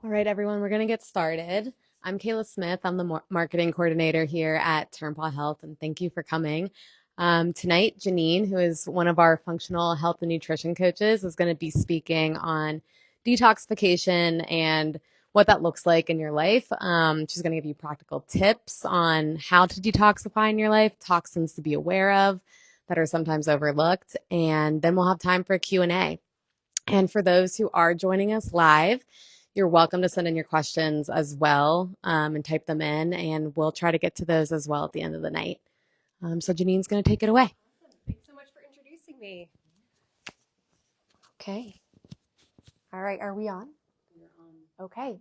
All right, everyone, we're going to get started. I'm Kayla Smith. I'm the marketing coordinator here at Turnpaw Health, and thank you for coming. Tonight, Janine, who is one of our functional health and nutrition coaches, is going to be speaking on detoxification and what that looks like in your life. She's going to give you practical tips on how to detoxify in your life, toxins to be aware of that are sometimes overlooked, and then we'll have time for a Q&A. And for those who are joining us live, you're welcome to send in your questions as well and type them in, and we'll try to get to those as well at the end of the night. So Janine's going to take it away. Awesome. Thanks so much for introducing me. Okay. All right. Are we on? Okay.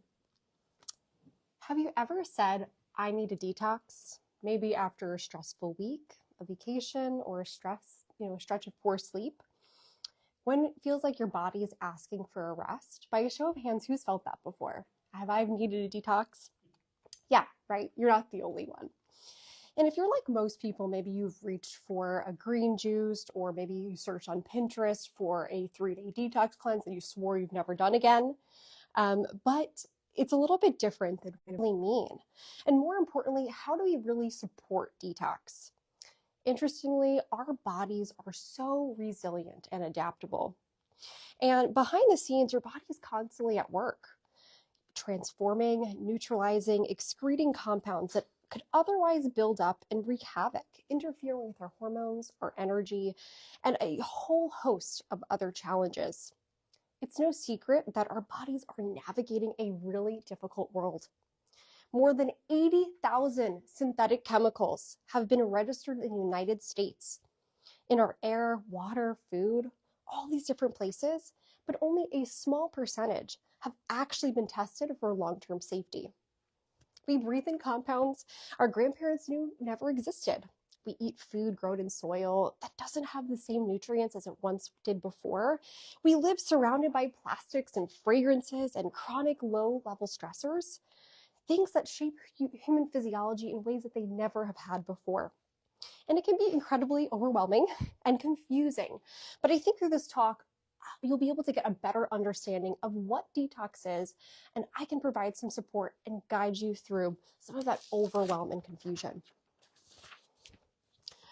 Have you ever said, I need a detox? Maybe after a stressful week, a vacation, or a stretch of poor sleep? When it feels like your body is asking for a rest? By a show of hands, who's felt that before? Have I needed a detox? Yeah, right. You're not the only one. And if you're like most people, maybe you've reached for a green juice, or maybe you searched on Pinterest for a 3-day detox cleanse that you swore you've never done again. But it's a little bit different than what it really mean. And more importantly, how do we really support detox? Interestingly, our bodies are so resilient and adaptable. And behind the scenes, your body is constantly at work, transforming, neutralizing, excreting compounds that could otherwise build up and wreak havoc, interfering with our hormones, our energy, and a whole host of other challenges. It's no secret that our bodies are navigating a really difficult world. More than 80,000 synthetic chemicals have been registered in the United States, in our air, water, food, all these different places, but only a small percentage have actually been tested for long-term safety. We breathe in compounds our grandparents knew never existed. We eat food grown in soil that doesn't have the same nutrients as it once did before. We live surrounded by plastics and fragrances and chronic low-level stressors, things that shape human physiology in ways that they never have had before. And it can be incredibly overwhelming and confusing. But I think through this talk, you'll be able to get a better understanding of what detox is, and I can provide some support and guide you through some of that overwhelm and confusion.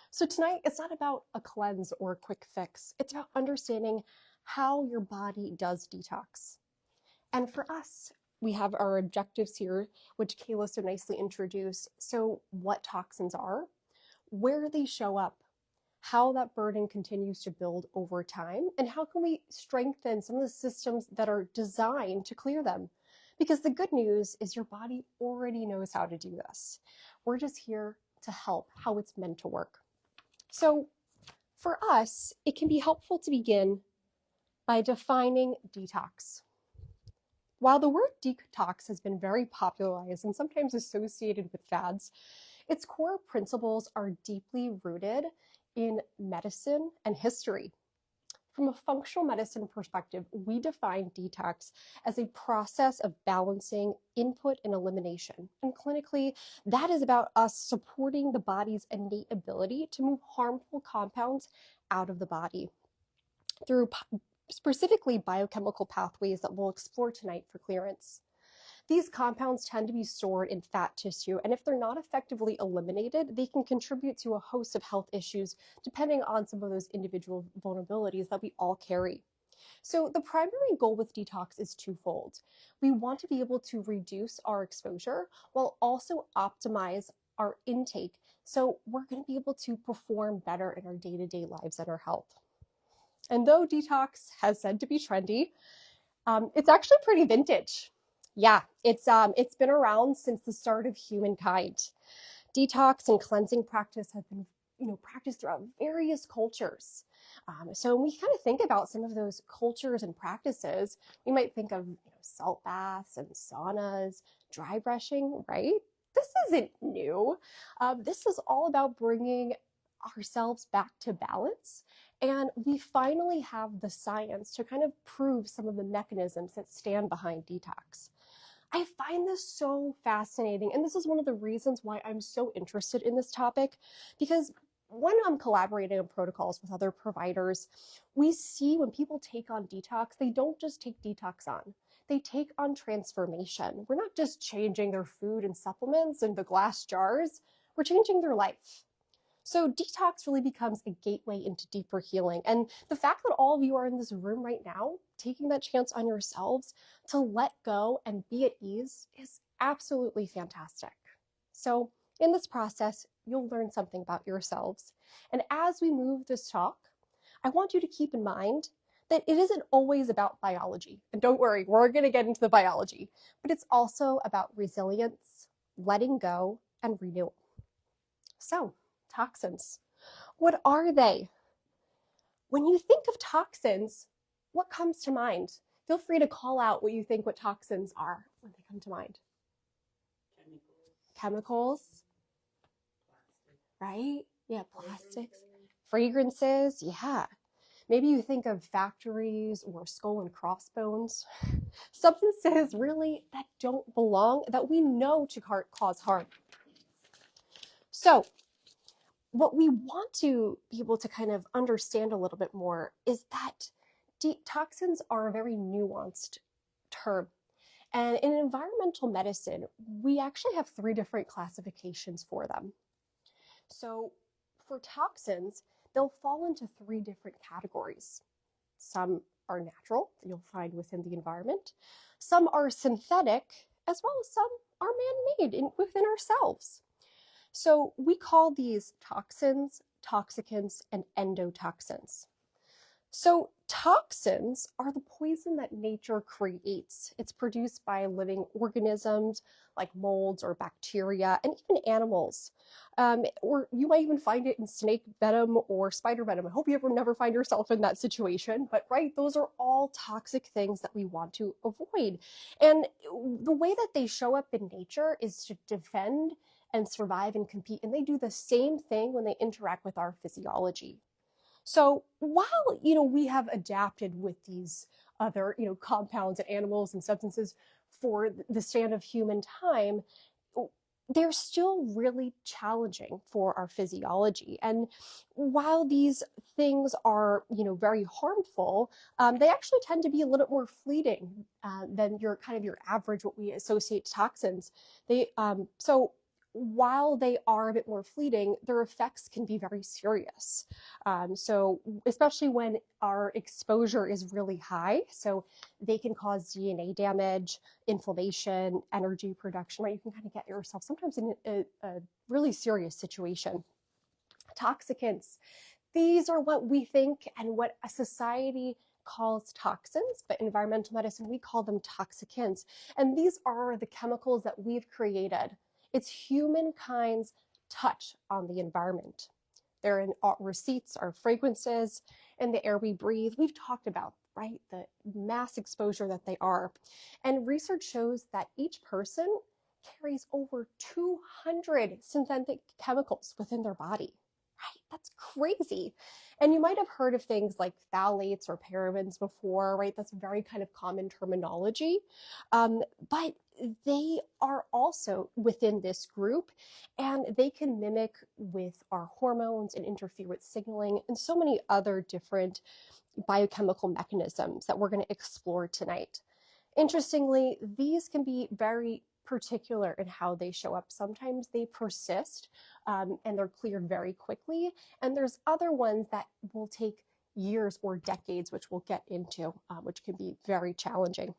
So tonight, it's not about a cleanse or a quick fix. It's about understanding how your body does detox. And for us, we have our objectives here, which Kayla so nicely introduced. So what toxins are, where they show up, how that burden continues to build over time, and how can we strengthen some of the systems that are designed to clear them. Because the good news is your body already knows how to do this. We're just here to help how it's meant to work. So for us, it can be helpful to begin by defining detox. While the word detox has been very popularized and sometimes associated with fads, its core principles are deeply rooted in medicine and history. From a functional medicine perspective, we define detox as a process of balancing input and elimination. And clinically, that is about us supporting the body's innate ability to move harmful compounds out of the body through specifically biochemical pathways that we'll explore tonight for clearance. These compounds tend to be stored in fat tissue, and if they're not effectively eliminated, they can contribute to a host of health issues depending on some of those individual vulnerabilities that we all carry. So the primary goal with detox is twofold. We want to be able to reduce our exposure while also optimize our intake, so we're going to be able to perform better in our day-to-day lives and our health. And though detox has said to be trendy, it's actually pretty vintage. Yeah, it's been around since the start of humankind. Detox and cleansing practice have been practiced throughout various cultures. So when we kind of think about some of those cultures and practices, we might think of salt baths and saunas, dry brushing, right? This isn't new. This is all about bringing ourselves back to balance. And we finally have the science to kind of prove some of the mechanisms that stand behind detox. I find this so fascinating, and this is one of the reasons why I'm so interested in this topic, because when I'm collaborating on protocols with other providers, we see when people take on detox, they don't just take detox on. they take on transformation. We're not just changing their food and supplements and the glass jars, we're changing their life. So detox really becomes a gateway into deeper healing. And the fact that all of you are in this room right now, taking that chance on yourselves to let go and be at ease is absolutely fantastic. So in this process, you'll learn something about yourselves. And as we move this talk, I want you to keep in mind that it isn't always about biology. And don't worry, we're going to get into the biology, but it's also about resilience, letting go, and renewal. So, toxins. What are they? When you think of toxins, what comes to mind? Feel free to call out what you think what toxins are when they come to mind. Chemicals, right? Yeah, plastics, fragrances, yeah. Maybe you think of factories or skull and crossbones. Substances really that don't belong, that we know to cause harm. So, what we want to be able to kind of understand a little bit more is that toxins are a very nuanced term. And in environmental medicine, we actually have 3 different classifications for them. So for toxins, they'll fall into 3 different categories. Some are natural, that you'll find within the environment. Some are synthetic, as well as some are man-made within ourselves. So we call these toxins, toxicants, and endotoxins. So toxins are the poison that nature creates. It's produced by living organisms like molds or bacteria and even animals. Or you might even find it in snake venom or spider venom. I hope you never find yourself in that situation, but right, those are all toxic things that we want to avoid. And the way that they show up in nature is to defend and survive and compete. And they do the same thing when they interact with our physiology. So while, we have adapted with these other, compounds and animals and substances for the span of human time, they're still really challenging for our physiology. And while these things are, very harmful, they actually tend to be a little bit more fleeting than your average, what we associate toxins. So while they are a bit more fleeting, their effects can be very serious. So especially when our exposure is really high, so they can cause DNA damage, inflammation, energy production, right? You can kind of get yourself sometimes in a really serious situation. Toxicants, these are what we think and what a society calls toxins, but in environmental medicine, we call them toxicants. And these are the chemicals that we've created. It's humankind's touch on the environment. They're in our receipts, our fragrances, in the air we breathe. We've talked about, right, the mass exposure that they are. And research shows that each person carries over 200 synthetic chemicals within their body. Right? That's crazy. And you might have heard of things like phthalates or parabens before, right? That's a very kind of common terminology. But they are also within this group, and they can mimic with our hormones and interfere with signaling and so many other different biochemical mechanisms that we're going to explore tonight. Interestingly, these can be very particular in how they show up. Sometimes they persist and they're cleared very quickly. And there's other ones that will take years or decades, which we'll get into, which can be very challenging.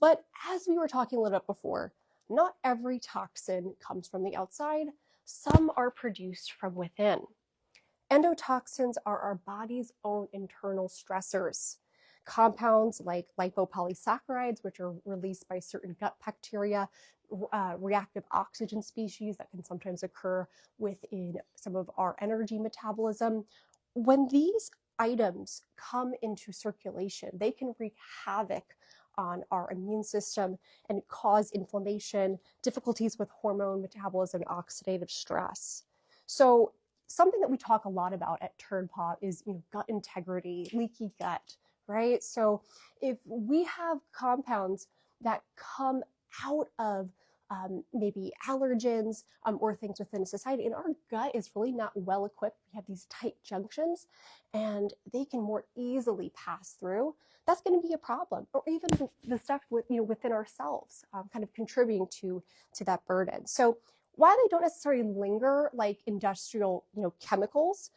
But as we were talking a little bit before, not every toxin comes from the outside. Some are produced from within. Endotoxins are our body's own internal stressors. Compounds like lipopolysaccharides, which are released by certain gut bacteria, reactive oxygen species that can sometimes occur within some of our energy metabolism. When these items come into circulation, they can wreak havoc on our immune system and cause inflammation, difficulties with hormone metabolism, and oxidative stress. So something that we talk a lot about at TurnPaw is gut integrity, leaky gut, right? So if we have compounds that come out of maybe allergens, or things within society. And our gut is really not well equipped. We have these tight junctions and they can more easily pass through. That's going to be a problem. Or even the stuff within ourselves, kind of contributing to that burden. So while they don't necessarily linger like industrial chemicals,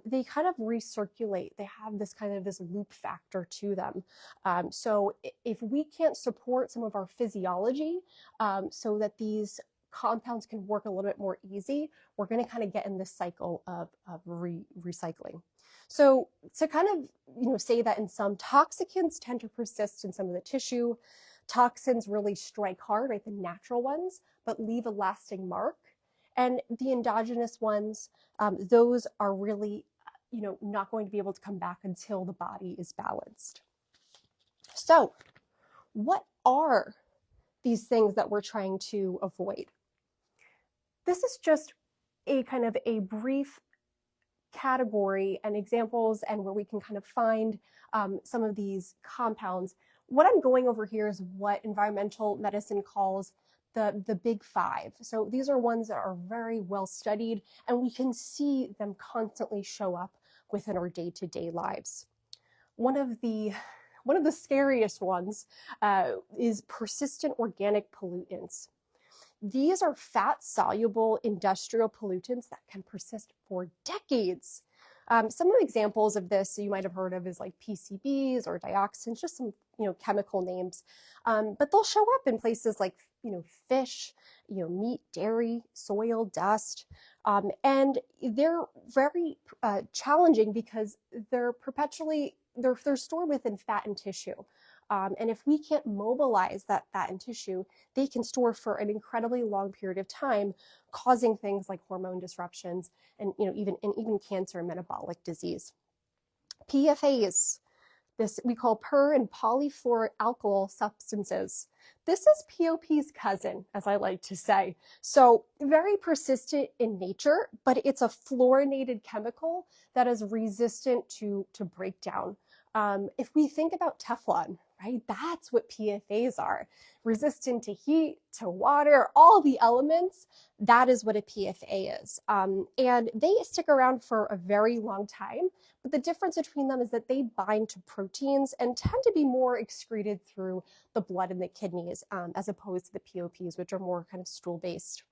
they kind of recirculate. They have this loop factor to them. So if we can't support some of our physiology, so that these compounds can work a little bit more easy, we're going to kind of get in this cycle of recycling. So to kind of say that in some, toxicants tend to persist in some of the tissue. Toxins really strike hard, right, the natural ones, but leave a lasting mark. And the endogenous ones, those are really not going to be able to come back until the body is balanced. So what are these things that we're trying to avoid? This is just a kind of a brief category and examples and where we can kind of find some of these compounds. What I'm going over here is what environmental medicine calls the big five. So these are ones that are very well studied and we can see them constantly show up within our day-to-day lives. One of the scariest ones is persistent organic pollutants. These are fat-soluble industrial pollutants that can persist for decades. Some of the examples of this you might have heard of is like PCBs or dioxins, just some chemical names. But they'll show up in places like fish, meat, dairy, soil, dust, and they're very challenging because they're stored within fat and tissue. And if we can't mobilize that fat and tissue, they can store for an incredibly long period of time, causing things like hormone disruptions and even cancer and metabolic disease. PFAs, this we call per and polyfluoroalkyl substances. This is POP's cousin, as I like to say. So very persistent in nature, but it's a fluorinated chemical that is resistant to breakdown. If we think about Teflon, right, that's what PFAs are. Resistant to heat, to water, all the elements, that is what a PFA is. And they stick around for a very long time, but the difference between them is that they bind to proteins and tend to be more excreted through the blood and the kidneys, as opposed to the POPs, which are more kind of stool-based.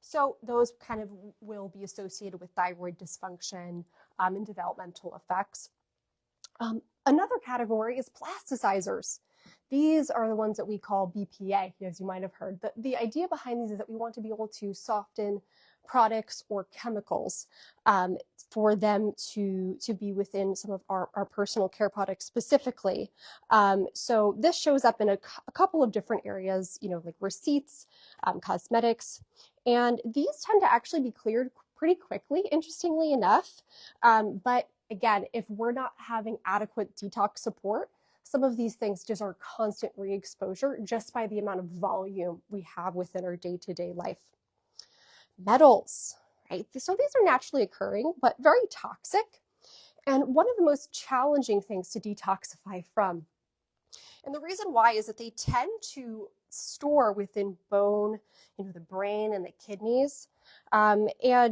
So those kind of will be associated with thyroid dysfunction and developmental effects. Another category is plasticizers. These are the ones that we call BPA, as you might have heard. The idea behind these is that we want to be able to soften products or chemicals for them to be within some of our personal care products specifically. So this shows up in a couple of different areas, like receipts, cosmetics, and these tend to actually be cleared pretty quickly, interestingly enough. But again, if we're not having adequate detox support, some of these things just are constant re-exposure just by the amount of volume we have within our day-to-day life. Metals, right? So these are naturally occurring, but very toxic. And one of the most challenging things to detoxify from. And the reason why is that they tend to store within bone, the brain and the kidneys. And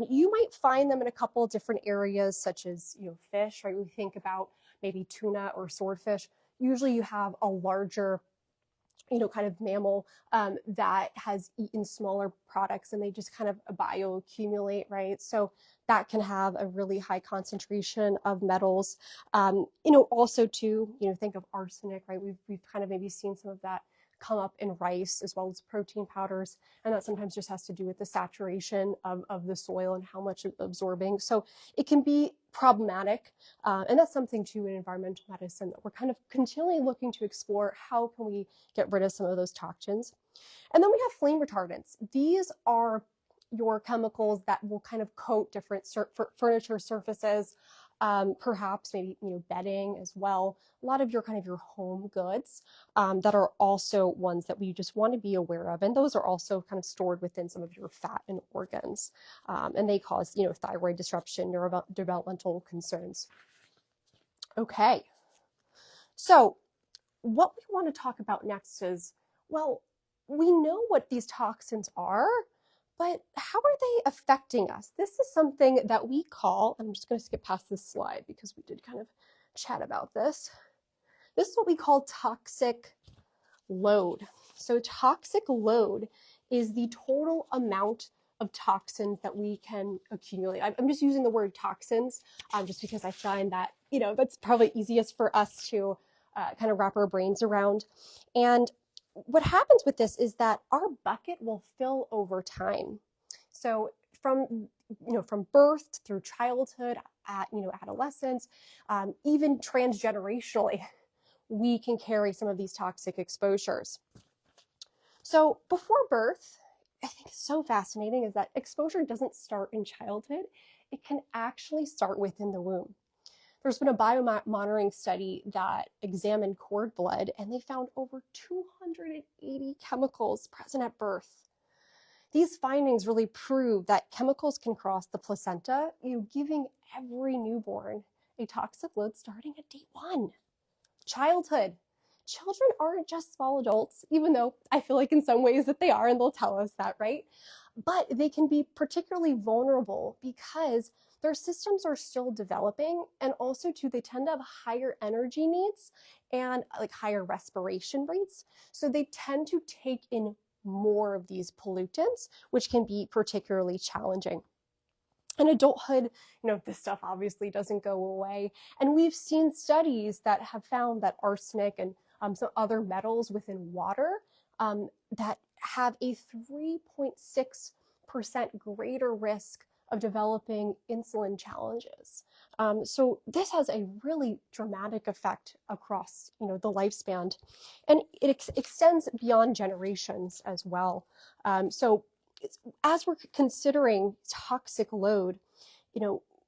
you might find them in a couple of different areas, such as, fish, right? We think about maybe tuna or swordfish. Usually you have a larger, kind of mammal that has eaten smaller products and they just kind of bioaccumulate, right? So that can have a really high concentration of metals. Also too, think of arsenic, right? We've kind of maybe seen some of that come up in rice as well as protein powders. And that sometimes just has to do with the saturation of the soil and how much it's absorbing. So it can be problematic. And that's something too in environmental medicine that we're kind of continually looking to explore. How can we get rid of some of those toxins? And then we have flame retardants. These are your chemicals that will kind of coat different furniture surfaces, perhaps maybe bedding as well. A lot of your home goods that are also ones that we just want to be aware of, and those are also kind of stored within some of your fat and organs, and they cause thyroid disruption, neurodevelopmental concerns. Okay, so what we want to talk about next is, well, we know what these toxins are, but how are they affecting us? This is something that we call, I'm just going to skip past this slide because we did kind of chat about this. This is what we call toxic load. So toxic load is the total amount of toxins that we can accumulate. I'm just using the word toxins just because I find that, that's probably easiest for us to kind of wrap our brains around. And what happens with this is that our bucket will fill over time. So from birth through childhood, adolescence, even transgenerationally, we can carry some of these toxic exposures. So before birth, I think it's so fascinating is that exposure doesn't start in childhood. It can actually start within the womb. There's been a biomonitoring study that examined cord blood, and they found over 280 chemicals present at birth. These findings really prove that chemicals can cross the placenta, giving every newborn a toxic load starting at day one. Childhood. Children aren't just small adults, even though I feel like in some ways that they are, and they'll tell us that, right? But they can be particularly vulnerable because their systems are still developing, and also too, they tend to have higher energy needs and like higher respiration rates. So they tend to take in more of these pollutants, which can be particularly challenging. In adulthood, this stuff obviously doesn't go away. And we've seen studies that have found that arsenic and some other metals within water that have a 3.6% greater risk of developing insulin challenges. So this has a really dramatic effect across, the lifespan, and it extends beyond generations as well. So as we're considering toxic load,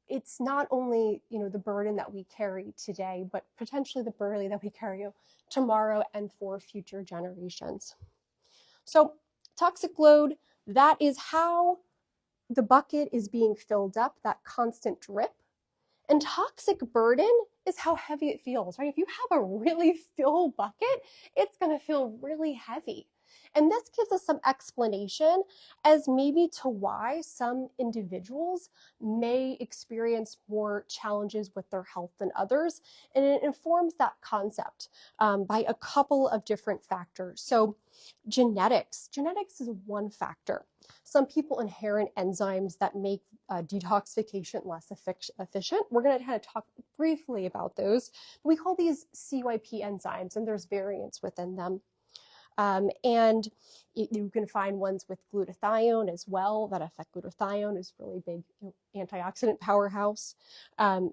it's not only, the burden that we carry today, but potentially the burden that we carry tomorrow and for future generations. So toxic load, that is how the bucket is being filled up, that constant drip. And toxic burden is how heavy it feels, right? If you have a really full bucket, it's going to feel really heavy. And this gives us some explanation as maybe to why some individuals may experience more challenges with their health than others. And it informs that concept by a couple of different factors. So genetics is one factor. Some people inherit enzymes that make detoxification less efficient. We're going to kind of talk briefly about those. We call these CYP enzymes, and there's variants within them. And you can find ones with glutathione as well that affect glutathione, is really big antioxidant powerhouse.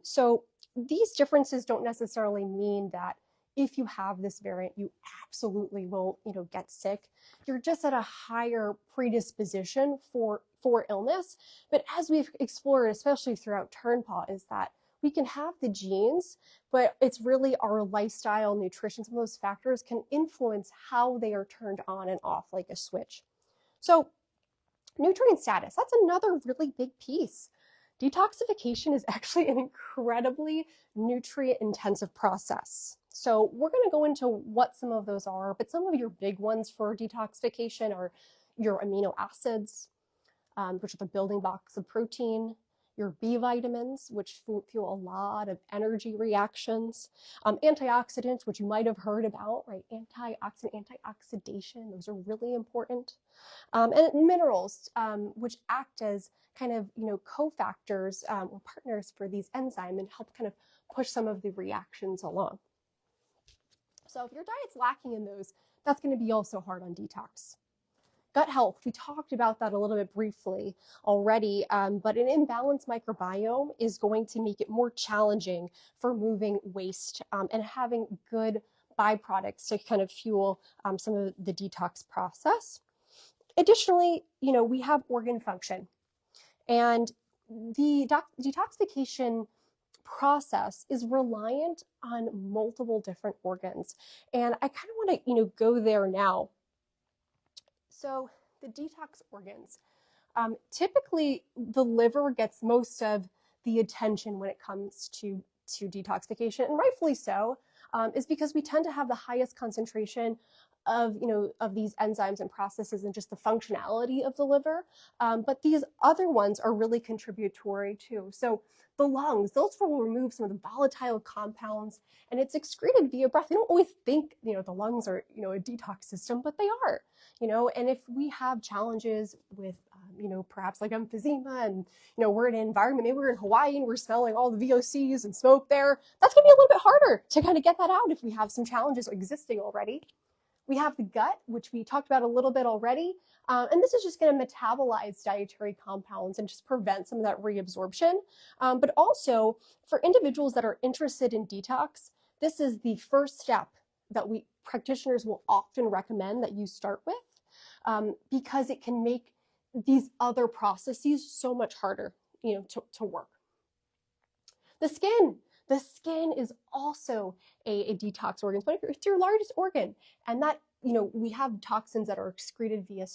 So these differences don't necessarily mean that if you have this variant, you absolutely will, get sick. You're just at a higher predisposition for illness. But as we've explored, especially throughout Turnpaw, is that we can have the genes, but it's really our lifestyle, nutrition, some of those factors can influence how they are turned on and off like a switch. So nutrient status, that's another really big piece. Detoxification is actually an incredibly nutrient intensive process. So we're going to go into what some of those are, but some of your big ones for detoxification are your amino acids, which are the building blocks of protein, your B vitamins, which fuel a lot of energy reactions, antioxidants, which you might have heard about, right? Antioxidation, those are really important. And minerals, which act as kind of, cofactors or partners for these enzymes and help kind of push some of the reactions along. So if your diet's lacking in those, that's going to be also hard on detox. Gut health, we talked about that a little bit briefly already, but an imbalanced microbiome is going to make it more challenging for moving waste and having good byproducts to kind of fuel some of the detox process. Additionally, we have organ function, and the detoxification process is reliant on multiple different organs. And I kind of want to, go there now. So the detox organs, typically the liver gets most of the attention when it comes to detoxification, and rightfully so. is because we tend to have the highest concentration of of these enzymes and processes and just the functionality of the liver, but these other ones are really contributory too. So the lungs, those will remove some of the volatile compounds, and it's excreted via breath. We don't always think the lungs are a detox system, but they are. And if we have challenges with perhaps like emphysema, and we're in an environment, maybe we're in Hawaii and we're smelling all the VOCs and smoke there, that's going to be a little bit harder to kind of get that out if we have some challenges existing already. We have the gut, which we talked about a little bit already, and this is just going to metabolize dietary compounds and just prevent some of that reabsorption. But also for individuals that are interested in detox, this is the first step that we practitioners will often recommend that you start with, because it can make these other processes so much harder, to work. The skin. The skin is also a detox organ, but it's your largest organ. And that, we have toxins that are excreted via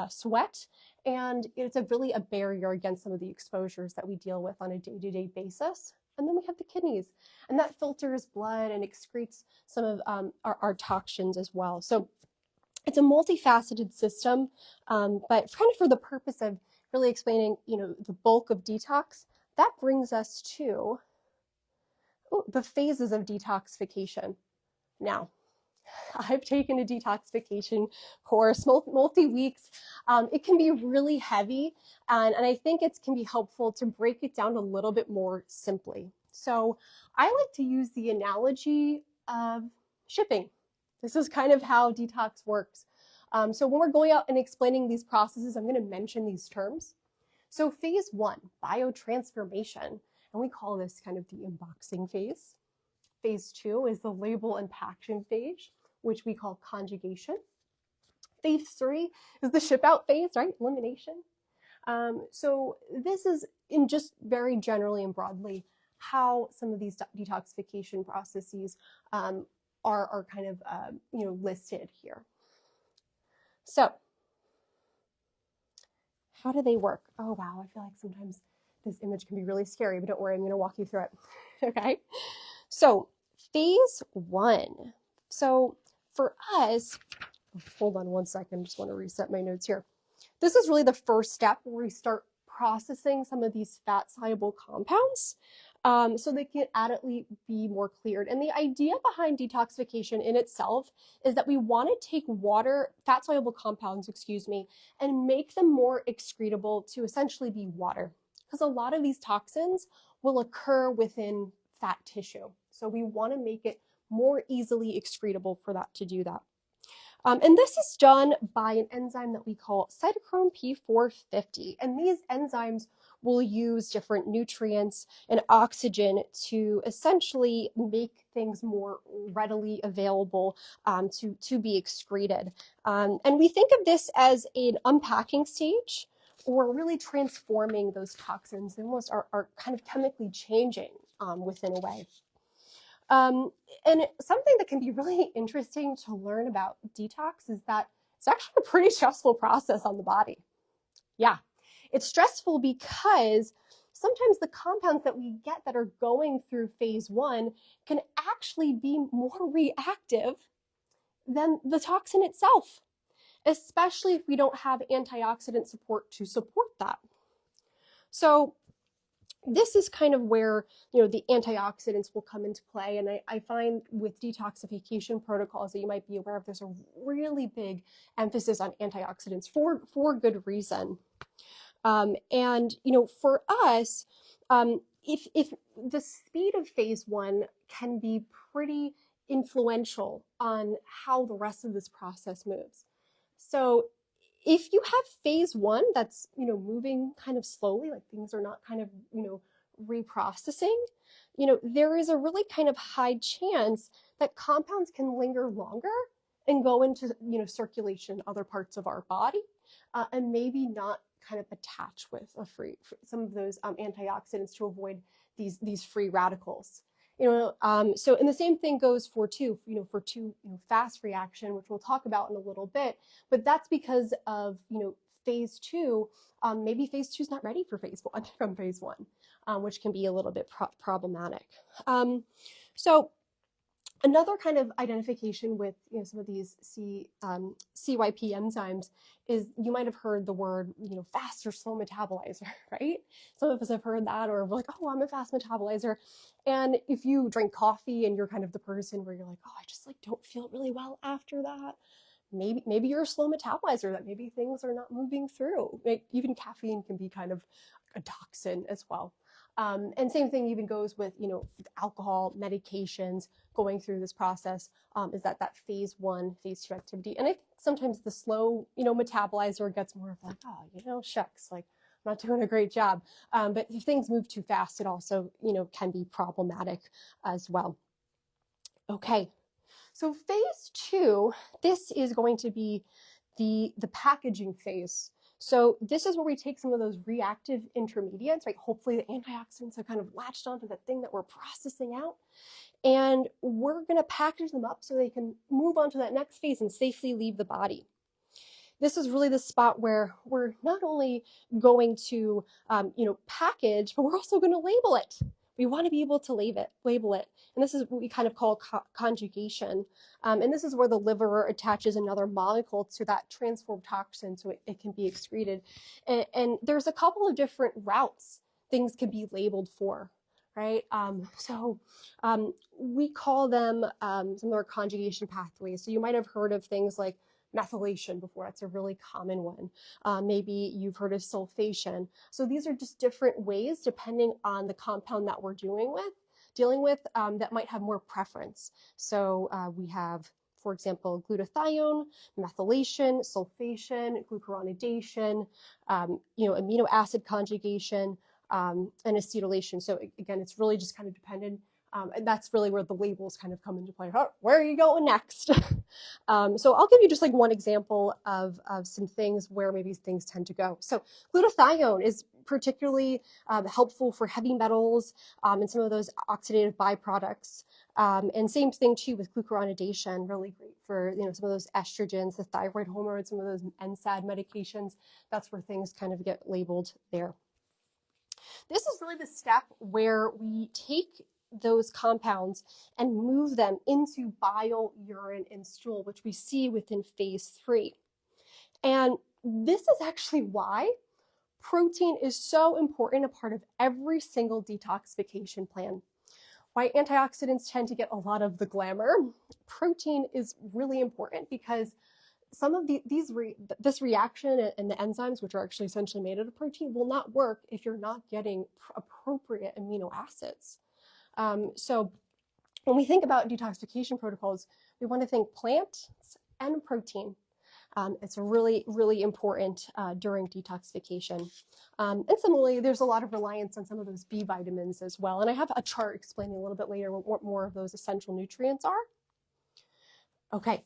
sweat, and it's really a barrier against some of the exposures that we deal with on a day-to-day basis. And then we have the kidneys, and that filters blood and excretes some of our toxins as well. So it's a multifaceted system, but kind of for the purpose of really explaining, the bulk of detox, that brings us to the phases of detoxification. Now, I've taken a detoxification course, multi-weeks. It can be really heavy, and I think it can be helpful to break it down a little bit more simply. So I like to use the analogy of shipping. This is kind of how detox works. So when we're going out and explaining these processes, I'm going to mention these terms. So phase 1, biotransformation, and we call this kind of the unboxing phase. Phase 2 is the label and packaging phase, which we call conjugation. Phase 3 is the ship out phase, right? Elimination. So this is in just very generally and broadly how some of these detoxification processes are kind of listed here. So how do they work? Oh wow, I feel like sometimes this image can be really scary, but don't worry, I'm going to walk you through it. Okay. So phase 1. So for us, hold on one second, just want to reset my notes here. This is really the first step where we start processing some of these fat-soluble compounds, so they can adequately be more cleared. And the idea behind detoxification in itself is that we want to take fat-soluble compounds, and make them more excretable to essentially be water. Because a lot of these toxins will occur within fat tissue. So we want to make it more easily excretable for that to do that. And this is done by an enzyme that we call cytochrome P450. And these enzymes will use different nutrients and oxygen to essentially make things more readily available to be excreted. And we think of this as an unpacking stage, or really transforming those toxins. They almost are kind of chemically changing within a way. And something that can be really interesting to learn about detox is that it's actually a pretty stressful process on the body. Yeah, it's stressful because sometimes the compounds that we get that are going through phase 1 can actually be more reactive than the toxin itself, especially if we don't have antioxidant support to support that. So this is kind of where the antioxidants will come into play, and I find with detoxification protocols that you might be aware of, there's a really big emphasis on antioxidants for good reason. And for us, if the speed of phase 1 can be pretty influential on how the rest of this process moves. So if you have phase 1 that's moving kind of slowly, like things are not kind of reprocessing, there is a really kind of high chance that compounds can linger longer and go into circulation in other parts of our body, and maybe not kind of attach with some of those antioxidants to avoid these free radicals. So, and the same thing goes for two fast reaction, which we'll talk about in a little bit, but that's because of, phase 2, maybe phase 2 is not ready for phase 1 from phase 1, which can be a little bit problematic. So Another kind of identification with some of these CYP enzymes is you might have heard the word fast or slow metabolizer, right? Some of us have heard that, or we're like, oh, I'm a fast metabolizer. And if you drink coffee and you're kind of the person where you're like, oh, I just like don't feel really well after that, maybe you're a slow metabolizer, that maybe things are not moving through. Like, even caffeine can be kind of a toxin as well. And same thing even goes with alcohol, medications, going through this process, is that phase 1, phase 2 activity. And I think sometimes the slow metabolizer gets more of like, oh, shucks, like I'm not doing a great job. But if things move too fast, it also can be problematic as well. Okay, so phase 2, this is going to be the packaging phase. So this is where we take some of those reactive intermediates, right? Hopefully the antioxidants have kind of latched onto the thing that we're processing out. And we're going to package them up so they can move on to that next phase and safely leave the body. This is really the spot where we're not only going to, package, but we're also going to label it. We want to be able to label it. And this is what we kind of call conjugation. And this is where the liver attaches another molecule to that transformed toxin so it can be excreted. And there's a couple of different routes things can be labeled for, right? We call them some of our conjugation pathways. So you might have heard of things like methylation before. That's a really common one. Maybe you've heard of sulfation. So these are just different ways, depending on the compound that we're dealing with, that might have more preference. So we have, for example, glutathione, methylation, sulfation, glucuronidation, amino acid conjugation, and acetylation. So again, it's really just kind of dependent. And that's really where the labels kind of come into play. Where are you going next? So I'll give you just like one example of some things where maybe things tend to go. So glutathione is particularly helpful for heavy metals and some of those oxidative byproducts. And same thing too with glucuronidation, really great for some of those estrogens, the thyroid hormones, some of those NSAID medications. That's where things kind of get labeled there. This is really the step where we take those compounds and move them into bile, urine, and stool, which we see within phase 3. And this is actually why protein is so important, a part of every single detoxification plan. Why antioxidants tend to get a lot of the glamour, protein is really important, because some of this reaction and the enzymes, which are actually essentially made out of protein, will not work if you're not getting appropriate amino acids. So when we think about detoxification protocols, we want to think plants and protein. It's really, really important during detoxification. And similarly, there's a lot of reliance on some of those B vitamins as well. And I have a chart explaining a little bit later what more of those essential nutrients are. Okay.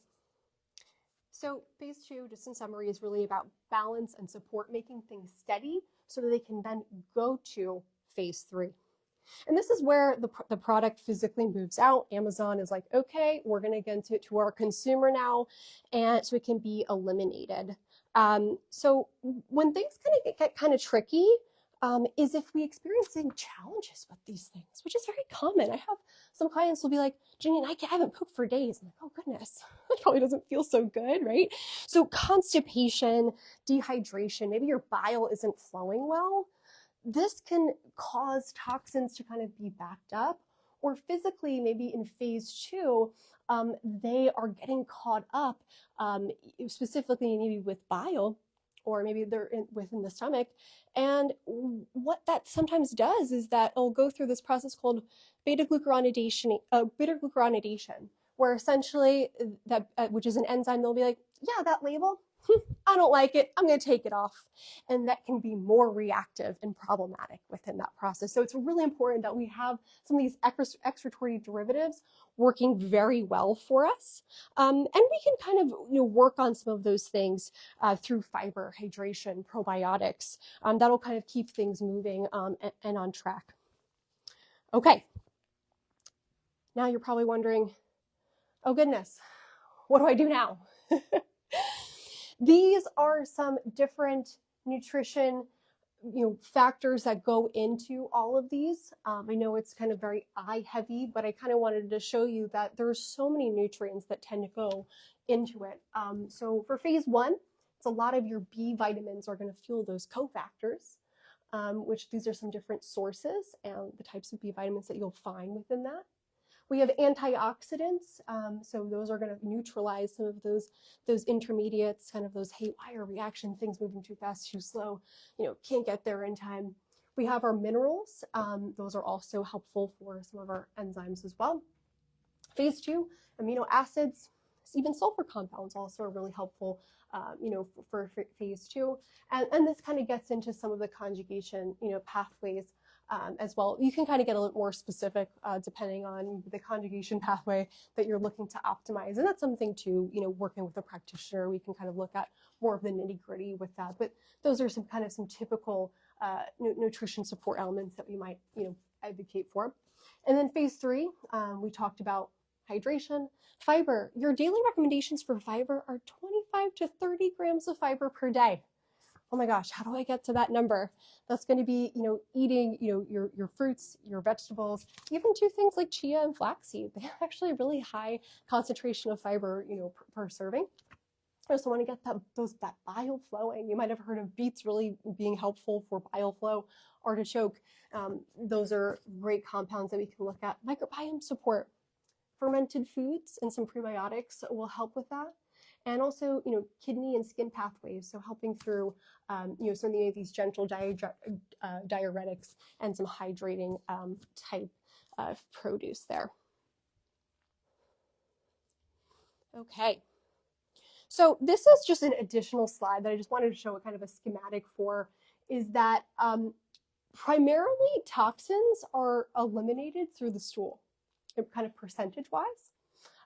So phase 2, just in summary, is really about balance and support, making things steady so that they can then go to phase 3. And this is where the product physically moves out. Amazon is like, okay, we're going to get it to our consumer now, and so it can be eliminated. So when things get kind of tricky, is if we experiencing challenges with these things, which is very common. I have some clients will be like, Janine, I haven't pooped for days. I'm like, oh goodness, that probably doesn't feel so good, right? So constipation, dehydration, maybe your bile isn't flowing well. This can cause toxins to kind of be backed up, or physically, maybe in phase 2, they are getting caught up, specifically maybe with bile, or maybe they're within the stomach. And what that sometimes does is that it'll go through this process called beta-glucuronidation, where essentially that, which is an enzyme, they'll be like, yeah, that label, I don't like it, I'm going to take it off. And that can be more reactive and problematic within that process. So it's really important that we have some of these excretory derivatives working very well for us. And we can kind of work on some of those things through fiber, hydration, probiotics. That'll kind of keep things moving and on track. Okay. Now you're probably wondering, oh goodness, what do I do now? These are some different nutrition factors that go into all of these. I know it's kind of very eye heavy, but I kind of wanted to show you that there's so many nutrients that tend to go into it. So for phase one, it's a lot of your B vitamins are going to fuel those cofactors, which these are some different sources and the types of B vitamins that you'll find within that. We have antioxidants, so those are going to neutralize some of those intermediates, kind of those haywire reaction, things moving too fast, too slow, can't get there in time. We have our minerals. Those are also helpful for some of our enzymes as well. Phase two, amino acids, even sulfur compounds also are really helpful, for phase two. And this kind of gets into some of the conjugation, pathways as well. You can kind of get a little more specific depending on the conjugation pathway that you're looking to optimize. And that's something too, working with a practitioner, we can kind of look at more of the nitty gritty with that. But those are some typical nutrition support elements that we might, advocate for. And then phase three, we talked about hydration, fiber. Your daily recommendations for fiber are 25 to 30 grams of fiber per day. Oh my gosh, how do I get to that number? That's going to be, eating, your fruits, your vegetables, even do things like chia and flaxseed. They have actually a really high concentration of fiber, per serving. I also want to get that bile flowing. You might have heard of beets really being helpful for bile flow. Artichoke, those are great compounds that we can look at. Microbiome support, fermented foods and some prebiotics will help with that. And also, kidney and skin pathways, so helping through, some of these gentle diuretics and some hydrating type of produce there. Okay. So this is just an additional slide that I just wanted to show a kind of a schematic for, is that primarily toxins are eliminated through the stool, kind of percentage-wise.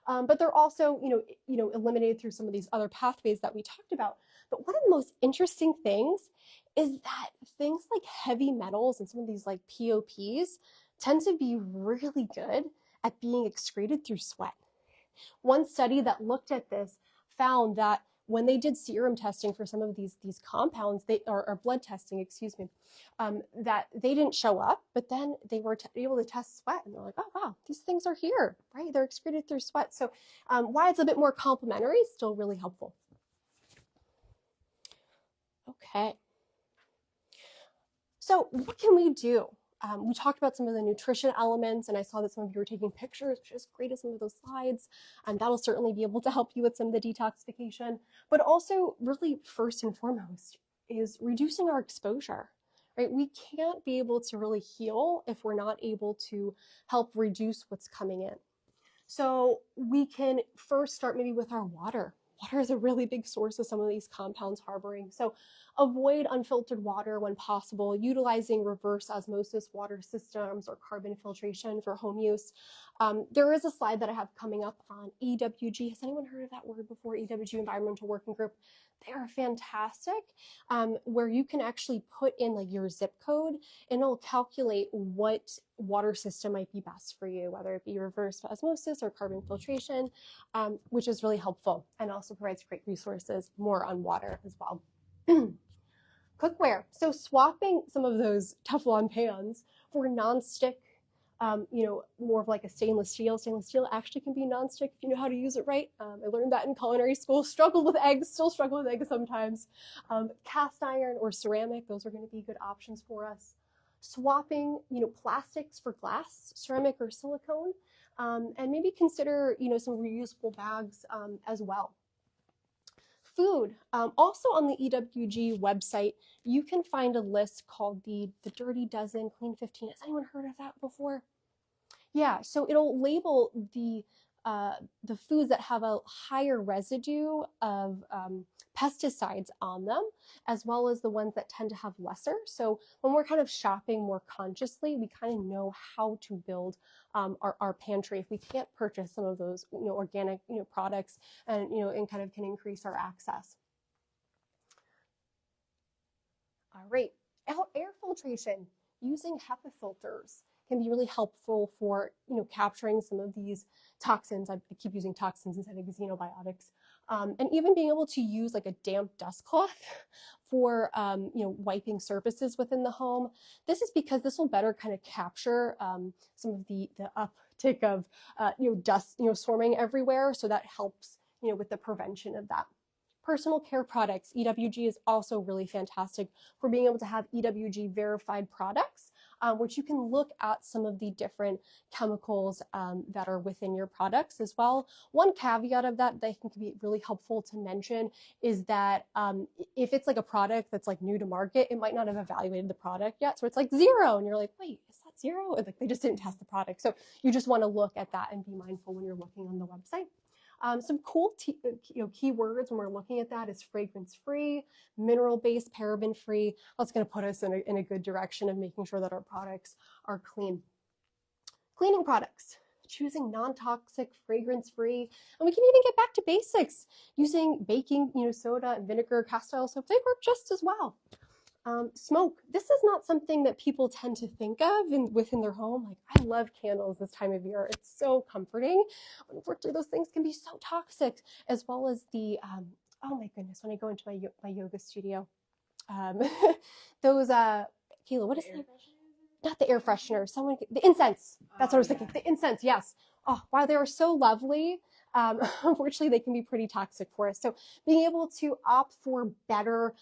But they're also, eliminated through some of these other pathways that we talked about. But one of the most interesting things is that things like heavy metals and some of these like POPs tend to be really good at being excreted through sweat. One study that looked at this found that when they did serum testing for some of these compounds, or blood testing, excuse me, that they didn't show up, but then they were able to test sweat, and they're like, oh wow, these things are here, right? They're excreted through sweat. So why it's a bit more complementary is still really helpful. Okay. So what can we do? We talked about some of the nutrition elements, and I saw that some of you were taking pictures, which is great as some of those slides. That'll certainly be able to help you with some of the detoxification. But also, really, first and foremost, is reducing our exposure, right? We can't be able to really heal if we're not able to help reduce what's coming in. So we can first start maybe with our water. Water is a really big source of some of these compounds harboring. So avoid unfiltered water when possible, utilizing reverse osmosis water systems or carbon filtration for home use. There is a slide that I have coming up on EWG. Has anyone heard of that word before? EWG, Environmental Working Group. They are fantastic, where you can actually put in like your zip code and it'll calculate what water system might be best for you, whether it be reverse osmosis or carbon filtration, which is really helpful and also provides great resources more on water as well. Cookware. So swapping some of those Teflon pans for nonstick, more of like a stainless steel. Stainless steel actually can be nonstick if you know how to use it right. I learned that in culinary school. Struggled with eggs, still struggle with eggs sometimes. Cast iron or ceramic, those are going to be good options for us. Swapping, plastics for glass, ceramic or silicone, and maybe consider, some reusable bags as well. Food. Also on the EWG website, you can find a list called the Dirty Dozen, Clean 15. Has anyone heard of that before? Yeah, so it'll label the foods that have a higher residue of pesticides on them, as well as the ones that tend to have lesser. So when we're kind of shopping more consciously, we kind of know how to build our pantry if we can't purchase some of those organic products, and and kind of can increase our access. All right, air filtration using HEPA filters can be really helpful for, capturing some of these toxins. I keep using toxins instead of xenobiotics. And even being able to use like a damp dust cloth for, wiping surfaces within the home. This is because this will better kind of capture some of the uptick of, dust, swarming everywhere. So that helps, with the prevention of that. Personal care products, EWG is also really fantastic for being able to have EWG verified products, which you can look at some of the different chemicals that are within your products as well. One caveat of that I think can be really helpful to mention is that if it's like a product that's like new to market, it might not have evaluated the product yet. So it's like 0 and you're like, wait, is that 0? And like they just didn't test the product. So you just want to look at that and be mindful when you're looking on the website. Some cool keywords when we're looking at that is fragrance-free, mineral-based, paraben-free. That's going to put us in a good direction of making sure that our products are clean. Cleaning products, choosing non-toxic, fragrance-free, and we can even get back to basics using baking, soda and vinegar, cast iron soap. They work just as well. Smoke. This is not something that people tend to think of within their home. Like, I love candles this time of year. It's so comforting. Unfortunately, those things can be so toxic, as well as the, oh my goodness, when I go into my yoga studio, those, Kayla, what is it? Not the air freshener. The incense. That's what I was thinking. The incense, yes. Oh, wow, they are so lovely. Unfortunately, they can be pretty toxic for us. So being able to opt for better,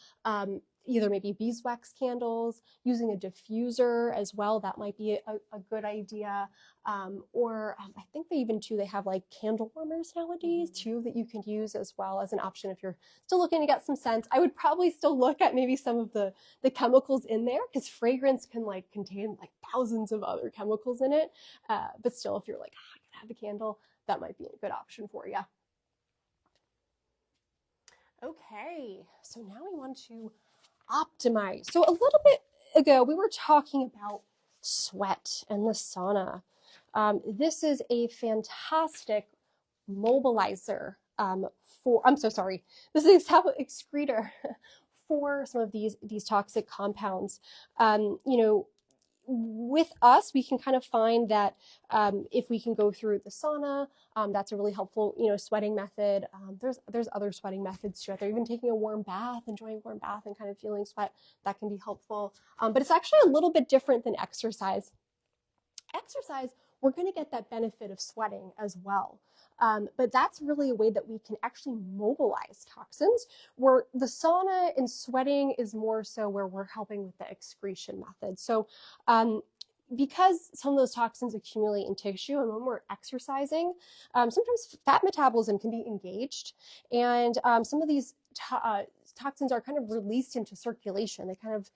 either maybe beeswax candles, using a diffuser as well, that might be a good idea. Or I think they have like candle warmers nowadays too that you can use as well as an option if you're still looking to get some scents. I would probably still look at maybe some of the chemicals in there, because fragrance can like contain like thousands of other chemicals in it. But still, if you're like, I can have a candle, that might be a good option for you. Okay, so now we want to optimize. So a little bit ago, we were talking about sweat and the sauna. This is a fantastic mobilizer this is a excreter for some of these toxic compounds. With us, we can kind of find that if we can go through the sauna, that's a really helpful, sweating method. There's other sweating methods too. Even taking a warm bath, enjoying a warm bath and kind of feeling sweat, that can be helpful. But it's actually a little bit different than exercise. Exercise, we're going to get that benefit of sweating as well. But that's really a way that we can actually mobilize toxins, where the sauna and sweating is more so where we're helping with the excretion method. So because some of those toxins accumulate in tissue, and when we're exercising, sometimes fat metabolism can be engaged, and some of these toxins are kind of released into circulation. They kind of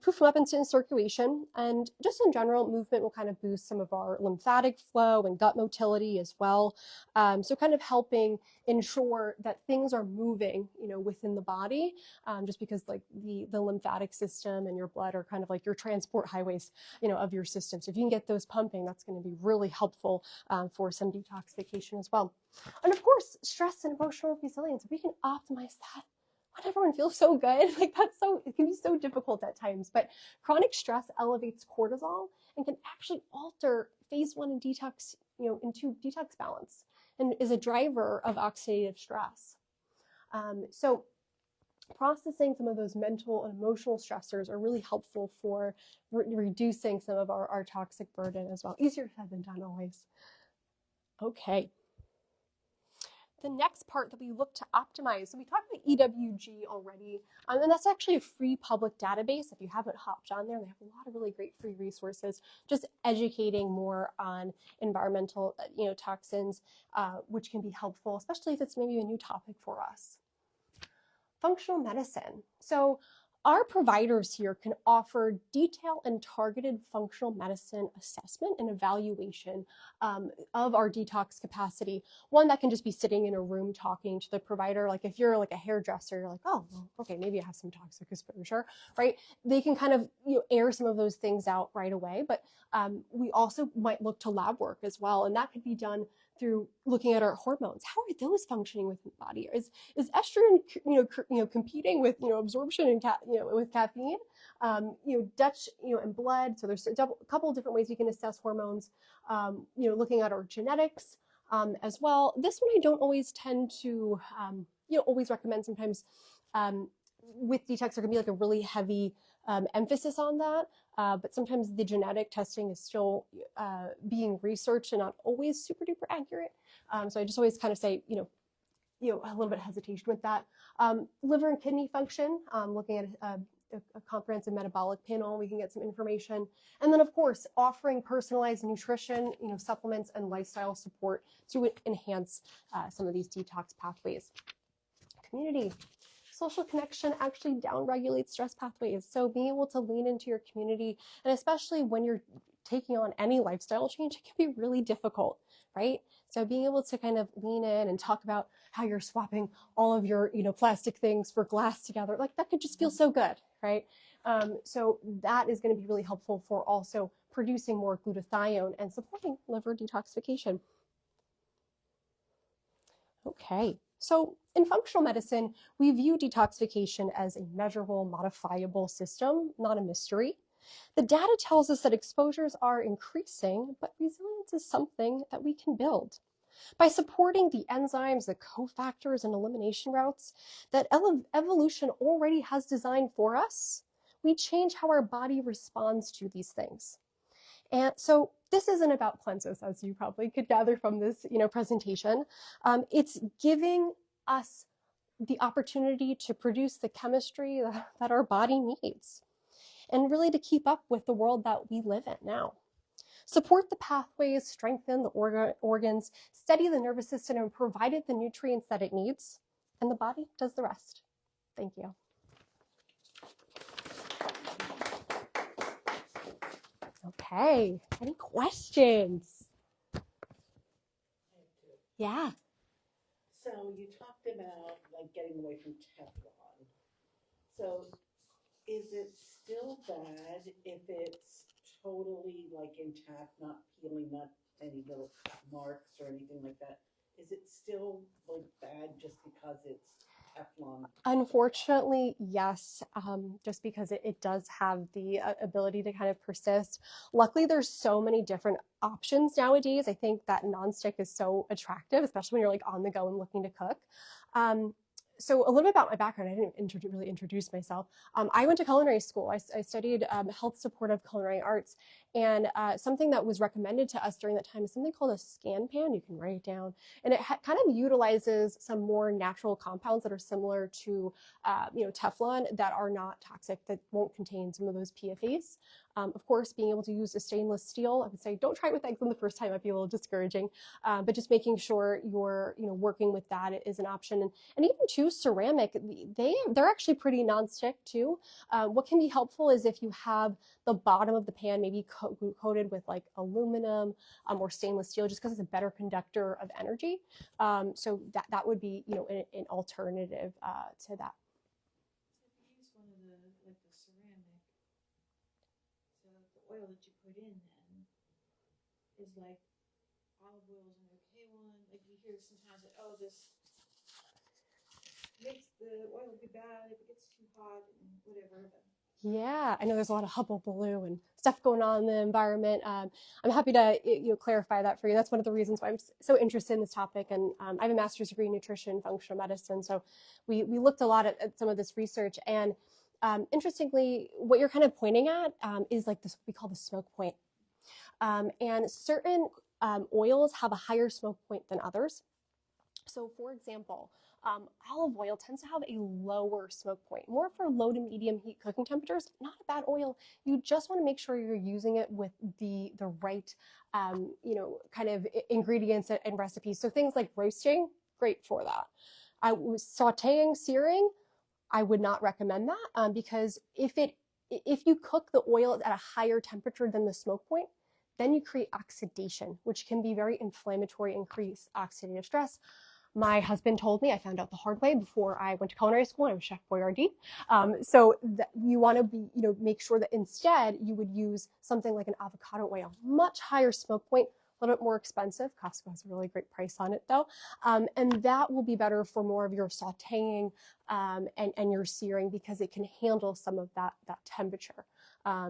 poof them up into circulation, and just in general, movement will kind of boost some of our lymphatic flow and gut motility as well. So kind of helping ensure that things are moving, within the body, just because like the lymphatic system and your blood are kind of like your transport highways, of your system. So if you can get those pumping, that's going to be really helpful for some detoxification as well. And of course, stress and emotional resilience, we can optimize that. Not everyone feels so good. Like it can be so difficult at times, but chronic stress elevates cortisol and can actually alter phase 1 in detox, into detox balance, and is a driver of oxidative stress. So processing some of those mental and emotional stressors are really helpful for reducing some of our toxic burden as well. Easier said than done always. Okay. The next part that we look to optimize, so we talked about EWG already, and that's actually a free public database. If you haven't hopped on there, they have a lot of really great free resources, just educating more on environmental, toxins, which can be helpful, especially if it's maybe a new topic for us. Functional medicine. So our providers here can offer detailed and targeted functional medicine assessment and evaluation of our detox capacity. One that can just be sitting in a room talking to the provider. Like if you're like a hairdresser, you're like, oh, well, okay, maybe I have some toxic exposure, right? They can kind of air some of those things out right away. But we also might look to lab work as well. And that could be done through looking at our hormones. How are those functioning within the body? Is estrogen, competing with, absorption and with caffeine, Dutch, and blood. So there's a couple of different ways we can assess hormones. Looking at our genetics as well. This one I don't always tend to, always recommend. Sometimes with detox, there can be like a really heavy emphasis on that. But sometimes the genetic testing is still being researched and not always super duper accurate. So I just always kind of say, a little bit of hesitation with that. Liver and kidney function, looking at a comprehensive metabolic panel, we can get some information. And then of course, offering personalized nutrition, supplements and lifestyle support to enhance some of these detox pathways. Community. Social connection actually downregulates stress pathways. So being able to lean into your community, and especially when you're taking on any lifestyle change, it can be really difficult, right? So being able to kind of lean in and talk about how you're swapping all of your, plastic things for glass together, like that could just feel so good, right? So that is going to be really helpful for also producing more glutathione and supporting liver detoxification. Okay. So in functional medicine, we view detoxification as a measurable, modifiable system, not a mystery. The data tells us that exposures are increasing, but resilience is something that we can build. By supporting the enzymes, the cofactors, and elimination routes that evolution already has designed for us, we change how our body responds to these things. And so this isn't about cleanses, as you probably could gather from this, presentation. It's giving us the opportunity to produce the chemistry that our body needs, and really to keep up with the world that we live in now. Support the pathways, strengthen the organs, steady the nervous system, and provide it the nutrients that it needs, and the body does the rest. Thank you. Okay, any questions? Yeah. So you talked about like getting away from Teflon. So is it still bad if it's totally like intact, not peeling, not any little marks or anything like that? Is it still like bad just because it's Teflon? Unfortunately, yes, just because it does have the ability to kind of persist. Luckily, there's so many different options nowadays. I think that nonstick is so attractive, especially when you're like on the go and looking to cook. So a little bit about my background. I didn't really introduce myself. I went to culinary school. I studied health supportive culinary arts. And something that was recommended to us during that time is something called a scan pan. You can write it down. And it kind of utilizes some more natural compounds that are similar to Teflon, that are not toxic, that won't contain some of those PFAs. Of course, being able to use a stainless steel, I would say don't try it with eggs on the first time. Might be a little discouraging, but just making sure you're working with that is an option. And even too, ceramic, they're actually pretty nonstick too. What can be helpful is if you have the bottom of the pan maybe coated with like aluminum or stainless steel, just because it's a better conductor of energy. So that would be an alternative to that. Oil that you put in then is like olive oil is an okay one. Like you hear sometimes that, oh, this makes the oil be bad if it gets too hot and whatever. Yeah, I know there's a lot of hullabaloo and stuff going on in the environment. I'm happy to clarify that for you. That's one of the reasons why I'm so interested in this topic. And I have a master's degree in nutrition, functional medicine. So we looked a lot at some of this research. And interestingly, what you're kind of pointing at is like this, we call the smoke point. And certain oils have a higher smoke point than others. So for example, olive oil tends to have a lower smoke point, more for low to medium heat cooking temperatures. Not a bad oil. You just want to make sure you're using it with the right, kind of ingredients and recipes. So things like roasting, great for that. Sauteing, searing, I would not recommend that because if you cook the oil at a higher temperature than the smoke point, then you create oxidation, which can be very inflammatory, increase oxidative stress. My husband told me, I found out the hard way before I went to culinary school. I was Chef Boyardee. So you want to be, make sure that instead you would use something like an avocado oil, much higher smoke point, a little bit more expensive. Costco has a really great price on it though. And that will be better for more of your sauteing and your searing because it can handle some of that temperature.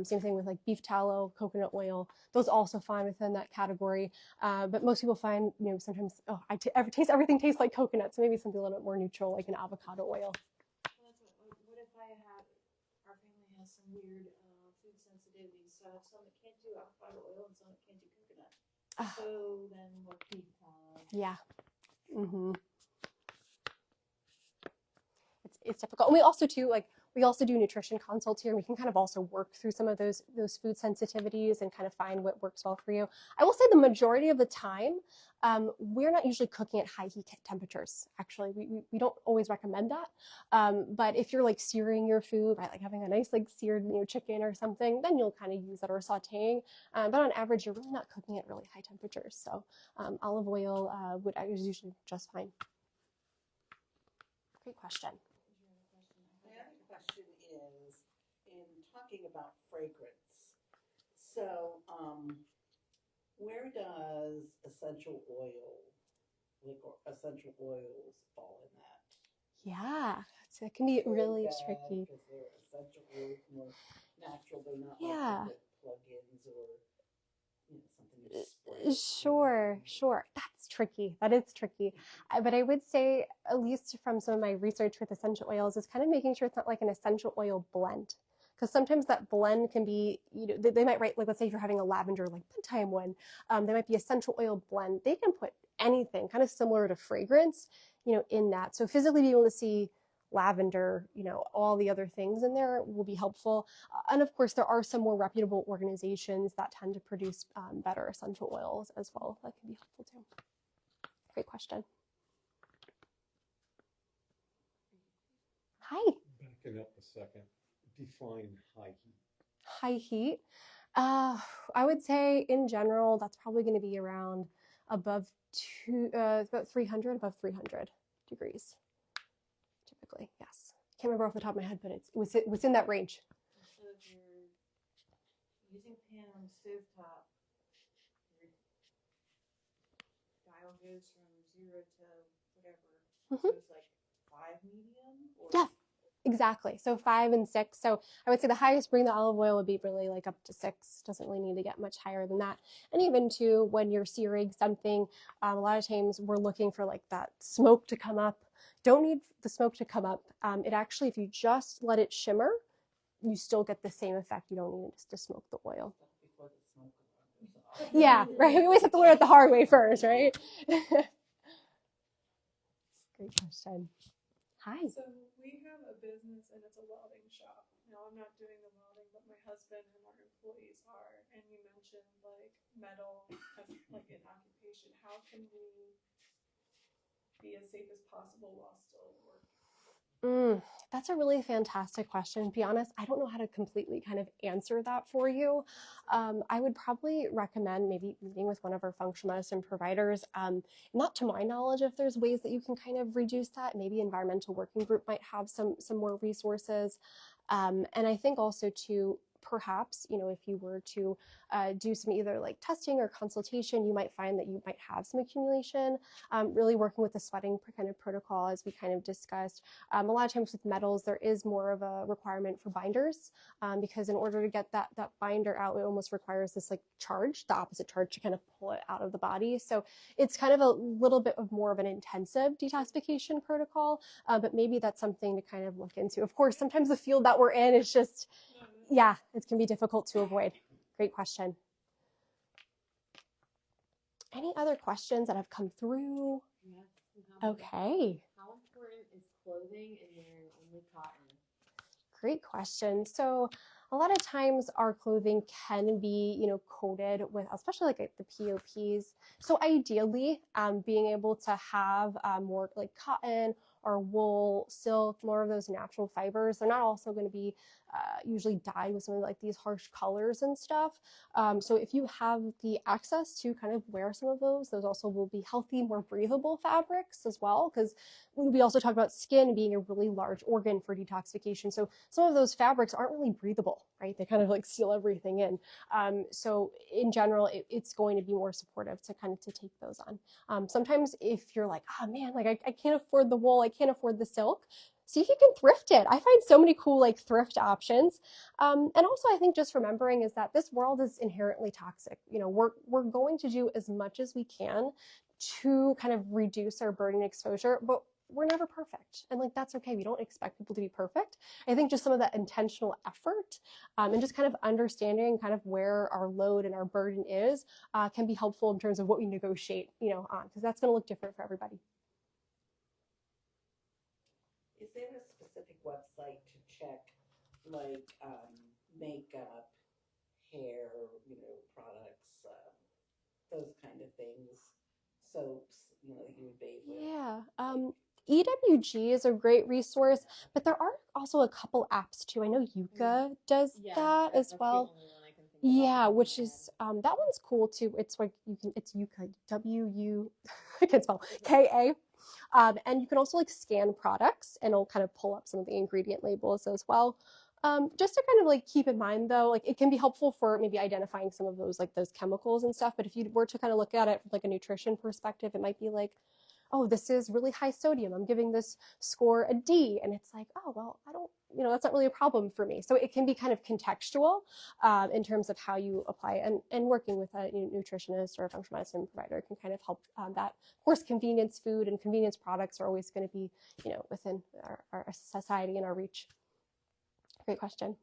Same thing with like beef tallow, coconut oil. Those also fall within that category. But most people find, sometimes, everything tastes like coconut. So maybe something a little bit more neutral, like an avocado oil. Well, that's what if our family has some weird food sensitivities? So I have some that can't do avocado oil and some that can't do coconut. So then what do you Yeah. Mm-hmm. It's difficult. And we also do nutrition consults here. We can kind of also work through some of those food sensitivities and kind of find what works well for you. I will say the majority of the time, we're not usually cooking at high heat temperatures. Actually, we don't always recommend that. But if you're like searing your food, right, like having a nice like seared chicken or something, then you'll kind of use that or sauteing. But on average, you're really not cooking at really high temperatures. So olive oil is usually just fine. Great question. My other question is, in talking about fragrance, so where does essential oils fall in that? Yeah, so it can be really tricky. Because they're essential oils, more natural. They're not Yeah. like plug-ins or something you spray. Sure. That's tricky. That is tricky. But I would say, at least from some of my research with essential oils, is kind of making sure it's not like an essential oil blend. Because sometimes that blend can be, they might write, like, let's say if you're having a lavender, like bedtime one, they might be essential oil blend. They can put anything kind of similar to fragrance, in that. So physically being able to see lavender, all the other things in there will be helpful. And of course, there are some more reputable organizations that tend to produce better essential oils as well. That can be helpful too. Great question. Hi. Backing up a second, define high heat. High heat. I would say in general, that's probably going to be around about 300 degrees. Typically, yes. Can't remember off the top of my head, but it was within that range. So if you're using pan on the stove top, your dial goes from 0 to whatever. So it's like 5 medium? Or Yeah, exactly. So 5 and 6. So I would say the highest bring the olive oil would be really like up to 6. Doesn't really need to get much higher than that. And even too, when you're searing something, a lot of times we're looking for like that smoke to come up. Don't need the smoke to come up. It actually, if you just let it shimmer, you still get the same effect. You don't need to smoke the oil. Yeah, right. We always have to learn it the hard way first, right? Great question. Hi. So we have a business and it's a welding shop. Now I'm not doing the welding, but my husband and our employees are. And you mentioned like metal as like an occupation. How can we be as safe as possible while still working? That's a really fantastic question. To be honest, I don't know how to completely kind of answer that for you. I would probably recommend maybe meeting with one of our functional medicine providers. Not to my knowledge if there's ways that you can kind of reduce that. Maybe Environmental Working Group might have some more resources. And I think also to perhaps, if you were to do some either like testing or consultation, you might find that you might have some accumulation. Really working with the sweating kind of protocol, as we kind of discussed. A lot of times with metals, there is more of a requirement for binders because in order to get that binder out, it almost requires this like charge, the opposite charge, to kind of pull it out of the body. So it's kind of a little bit of more of an intensive detoxification protocol, but maybe that's something to kind of look into. Of course, sometimes the field that we're in is just, yeah, it can be difficult to avoid. Great question. Any other questions that have come through? Yes. Okay. How important is clothing and wearing only cotton? Great question. So a lot of times our clothing can be, coated with, especially like the POPs. So ideally, being able to have more like cotton or wool, silk, more of those natural fibers. They're not also going to be usually dyed with something like these harsh colors and stuff. So if you have the access to kind of wear some of those also will be healthy, more breathable fabrics as well, because we also talked about skin being a really large organ for detoxification. So some of those fabrics aren't really breathable. wall, right? They kind of like seal everything in. So in general, it's going to be more supportive to kind of to take those on. Sometimes if you're like, oh man, like I can't afford the wool, I can't afford the silk, see if you can thrift it. I find so many cool like thrift options. And also I think just remembering is that this world is inherently toxic. You know, we're going to do as much as we can to kind of reduce our burden exposure, but we're never perfect. And like, that's okay. We don't expect people to be perfect. I think just some of that intentional effort and just kind of understanding kind of where our load and our burden is can be helpful in terms of what we negotiate, you know, on, because that's going to look different for everybody. Is there a specific website to check, like makeup, hair, you know, products, those kind of things, soaps, you know, that you would bathe with? Yeah. EWG is a great resource, but there are also a couple apps too. I know Yuka does that as well. Yeah, which is that one's cool too. It's like it's Yuka, W-U, I can't spell, K-A. And you can also like scan products and it'll kind of pull up some of the ingredient labels as well. Just to kind of like keep in mind though, like it can be helpful for maybe identifying some of those like those chemicals and stuff. But if you were to kind of look at it from like a nutrition perspective, it might be like, oh, this is really high sodium. I'm giving this score a D. And it's like, oh, well, I don't, you know, that's not really a problem for me. So it can be kind of contextual in terms of how you apply it. And working with a nutritionist or a functional medicine provider can kind of help that. Of course, convenience food and convenience products are always going to be, you know, within our society and our reach. Great question.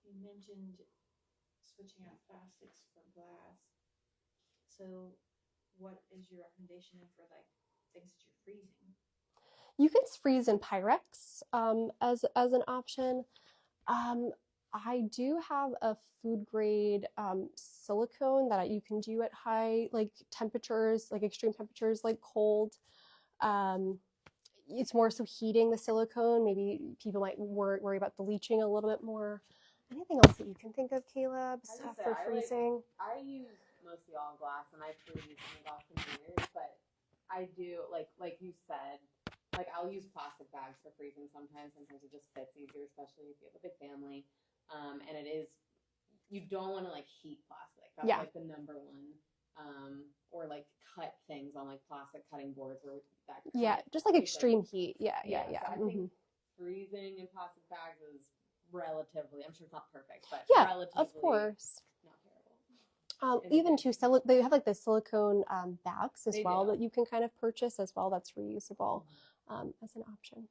You mentioned switching out plastics for glass. So what is your recommendation for like things that you're freezing? You can freeze in Pyrex as an option. I do have a food grade silicone that you can do at high like temperatures, like extreme temperatures, like cold. It's more so heating the silicone. Maybe people might worry about the leaching a little bit more. Anything else that you can think of, Caleb, for freezing? I use mostly all glass, and I freeze in the glass containers. But I do like you said, like I'll use plastic bags for freezing sometimes. Sometimes it just fits easier, especially if you have a big family. And it is you don't want to like heat plastic. That's like the number one. Or like cut things on like plastic cutting boards or that. Just like extreme heat. Yeah. So I think freezing in plastic bags is relatively, I'm sure it's not perfect, but relatively, of course, not terrible. Even too, they have like the silicone bags as well that you can kind of purchase as well. That's reusable as an option.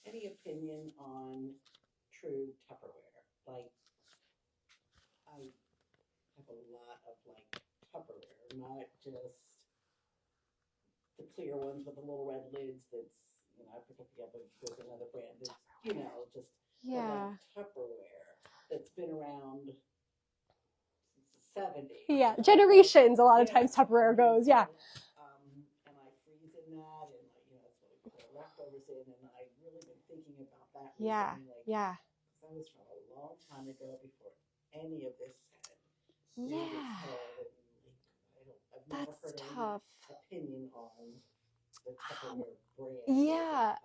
Any opinion on true Tupperware? Like, I have a lot of like Tupperware, not just the clear ones with the little red lids. That's, you know, I forget the other. There's another brand. It's, you know, just like Tupperware that's been around since the 70s. Yeah, generations. A lot of times Tupperware goes. Yeah. And I freeze in that, and like, you know, that's what we put our leftovers in. And I've really been thinking about that. Recently, like, because that was from a long time ago before any of this had. I've never heard tough. Any opinion on the Tupperware brand.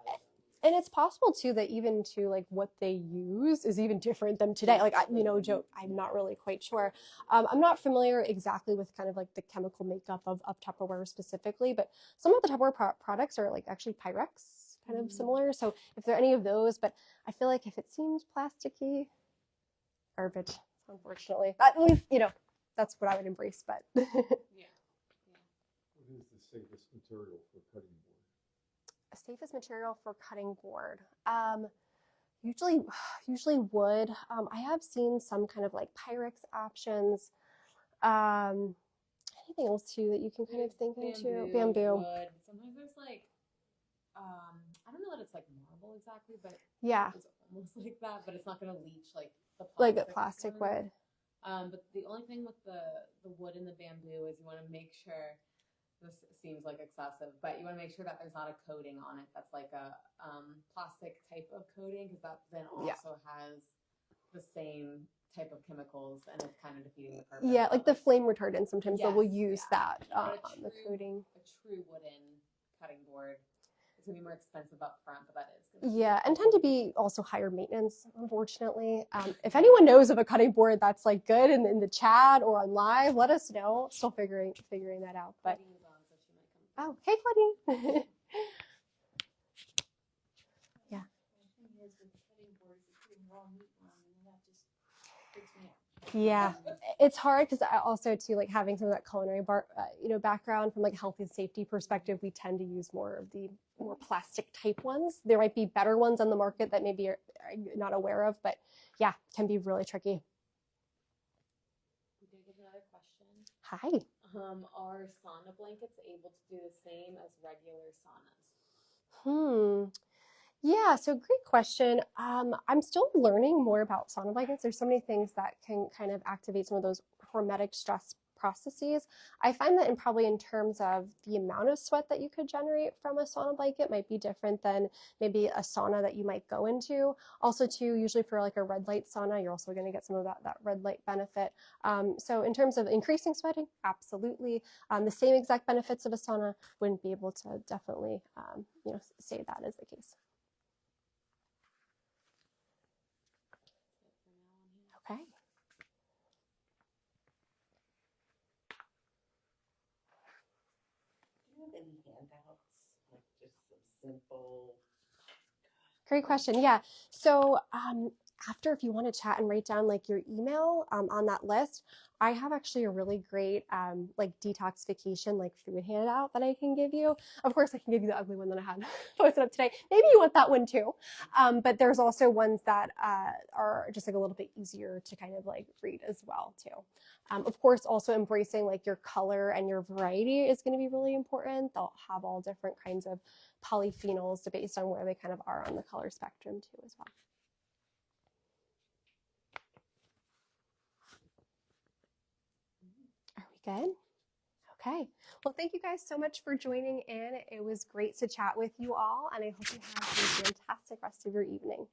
And it's possible too that even to like what they use is even different than today. Like, you know, joke, I'm not really quite sure. I'm not familiar exactly with kind of like the chemical makeup of Tupperware specifically, but some of the Tupperware products are like actually Pyrex, kind of similar. So if there are any of those, but I feel like if it seems plasticky, garbage, unfortunately. At least, you know, that's what I would embrace, but. What is the safest material for cutting board? Safest material for cutting board. Usually wood. I have seen some kind of like Pyrex options. Anything else too that you can kind of think into? Bamboo. Wood. Sometimes there's like, I don't know that it's like marble exactly, but it's almost like that. But it's not going to leach like the plastic. Like a plastic wood. But the only thing with the wood and the bamboo is you want to make sure. This seems like excessive, but you want to make sure that there's not a coating on it that's like a plastic type of coating, because that then also has the same type of chemicals and it's kind of defeating the purpose. Yeah, like the flame retardant, sometimes they will use that on the coating. A true wooden cutting board, it's going to be more expensive up front, but that is gonna be Yeah, and tend to be also higher maintenance, unfortunately. If anyone knows of a cutting board that's like good in the chat or on live, let us know. Still figuring that out. But Claudine's on, so she might come. oh, hey, Claudine. Yeah. My thing is with cutting boards, is putting raw meat on, and that just freaks me out. Yeah, it's hard because I also too like having some of that culinary background from like health and safety perspective. We tend to use more of the more plastic type ones. There might be better ones on the market that maybe you're not aware of, but yeah, can be really tricky. We did get another question. Hi. Are sauna blankets able to do the same as regular saunas? Yeah, so great question. I'm still learning more about sauna blankets. There's so many things that can kind of activate some of those hormetic stress processes. I find that in terms of the amount of sweat that you could generate from a sauna blanket might be different than maybe a sauna that you might go into. Also too, usually for like a red light sauna, you're also going to get some of that red light benefit. So in terms of increasing sweating, absolutely. The same exact benefits of a sauna, wouldn't be able to definitely say that is the case. Okay. Do you have any handouts, like just some simple? Great question. Yeah. So after, if you want to chat and write down like your email on that list, I have actually a really great like detoxification like food handout that I can give you. Of course, I can give you the ugly one that I had posted up today. Maybe you want that one too. But there's also ones that are just like a little bit easier to kind of like read as well too. Of course, also embracing like your color and your variety is going to be really important. They'll have all different kinds of polyphenols based on where they kind of are on the color spectrum too as well. Are we good? Okay. Well, thank you guys so much for joining in. It was great to chat with you all, and I hope you have a fantastic rest of your evening.